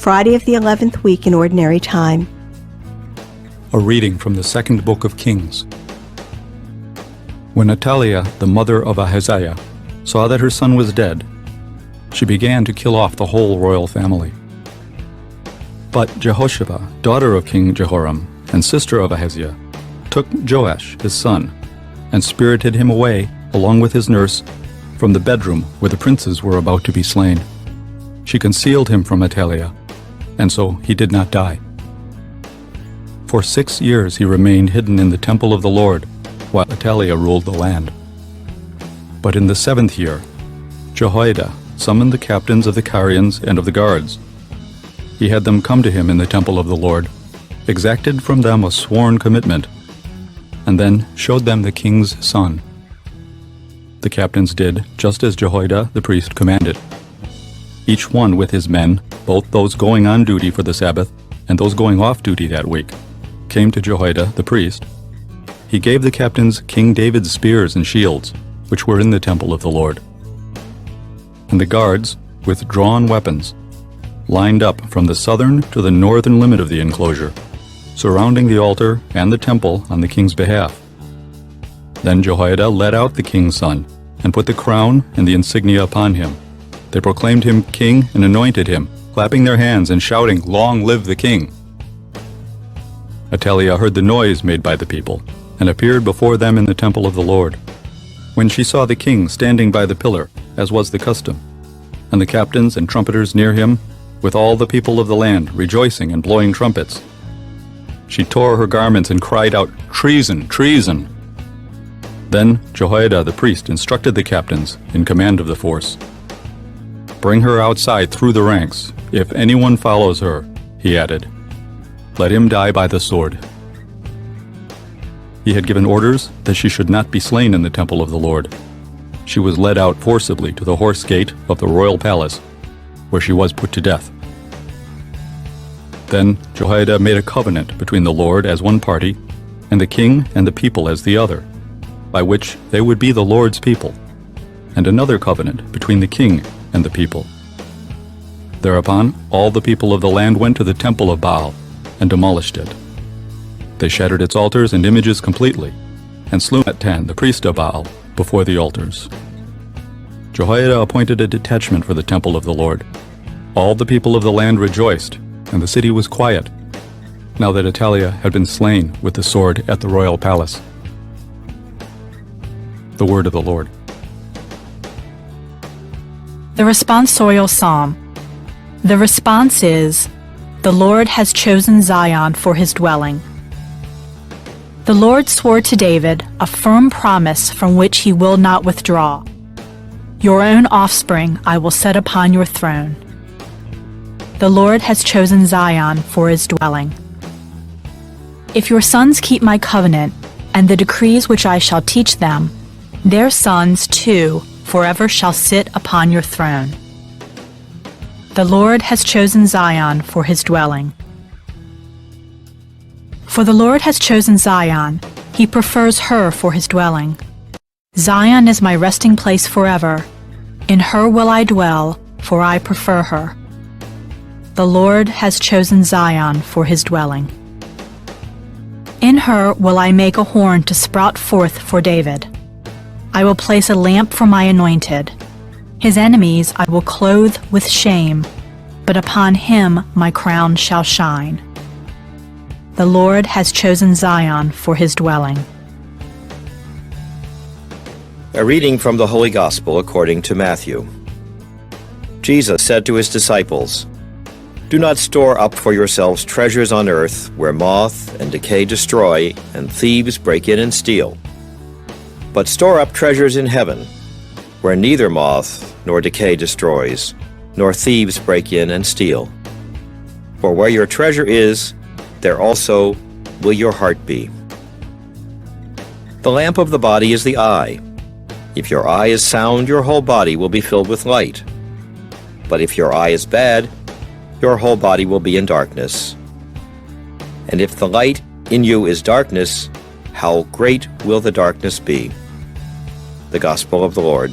Friday of the 11th week in Ordinary Time. A reading from the second book of Kings. When Athaliah, the mother of Ahaziah, saw that her son was dead, she began to kill off the whole royal family. But Jehosheba, daughter of King Jehoram, and sister of Ahaziah, took Joash, his son, and spirited him away, along with his nurse, from the bedroom where the princes were about to be slain. She concealed him from Athaliah, and so he did not die. For 6 years he remained hidden in the temple of the Lord, while Athaliah ruled the land. But in the 7th year, Jehoiada summoned the captains of the Carians and of the guards. He had them come to him in the temple of the Lord, exacted from them a sworn commitment, and then showed them the king's son. The captains did just as Jehoiada the priest commanded. Each one with his men, both those going on duty for the Sabbath and those going off duty that week, came to Jehoiada the priest. He gave the captains King David's spears and shields, which were in the temple of the Lord. And the guards, with drawn weapons, lined up from the southern to the northern limit of the enclosure, surrounding the altar and the temple on the king's behalf. Then Jehoiada led out the king's son, and put the crown and the insignia upon him. They proclaimed him king and anointed him, clapping their hands and shouting, "Long live the king!" Athaliah heard the noise made by the people, and appeared before them in the temple of the Lord. When she saw the king standing by the pillar, as was the custom, and the captains and trumpeters near him, with all the people of the land rejoicing and blowing trumpets, she tore her garments and cried out, "Treason! Treason!" Then Jehoiada the priest instructed the captains in command of the force. "Bring her outside through the ranks. If anyone follows her," he added, "let him die by the sword." He had given orders that she should not be slain in the temple of the Lord. She was led out forcibly to the horse gate of the royal palace, where she was put to death. Then Jehoiada made a covenant between the Lord as one party, and the king and the people as the other, by which they would be the Lord's people, and another covenant between the king and the people. Thereupon all the people of the land went to the temple of Baal and demolished it. They shattered its altars and images completely, and slew Mattan, the priest of Baal, before the altars. Jehoiada appointed a detachment for the temple of the Lord. All the people of the land rejoiced, and the city was quiet, now that Athaliah had been slain with the sword at the royal palace. The word of the Lord. The responsorial psalm. The response is, "The Lord has chosen Zion for his dwelling." The Lord swore to David a firm promise from which he will not withdraw. "Your own offspring I will set upon your throne." The Lord has chosen Zion for his dwelling. If your sons keep my covenant and the decrees which I shall teach them, their sons too forever shall sit upon your throne. The Lord has chosen Zion for his dwelling. For the Lord has chosen Zion, he prefers her for his dwelling. Zion is my resting place forever. In her will I dwell, for I prefer her. The Lord has chosen Zion for his dwelling. In her will I make a horn to sprout forth for David. I will place a lamp for my anointed. His enemies I will clothe with shame, but upon him my crown shall shine. The Lord has chosen Zion for his dwelling. A reading from the Holy Gospel according to Matthew. Jesus said to his disciples, "Do not store up for yourselves treasures on earth, where moth and decay destroy, and thieves break in and steal. But store up treasures in heaven, where neither moth nor decay destroys, nor thieves break in and steal. For where your treasure is, there also will your heart be." The lamp of the body is the eye. If your eye is sound, your whole body will be filled with light. But if your eye is bad, your whole body will be in darkness. And if the light in you is darkness, how great will the darkness be? The Gospel of the Lord.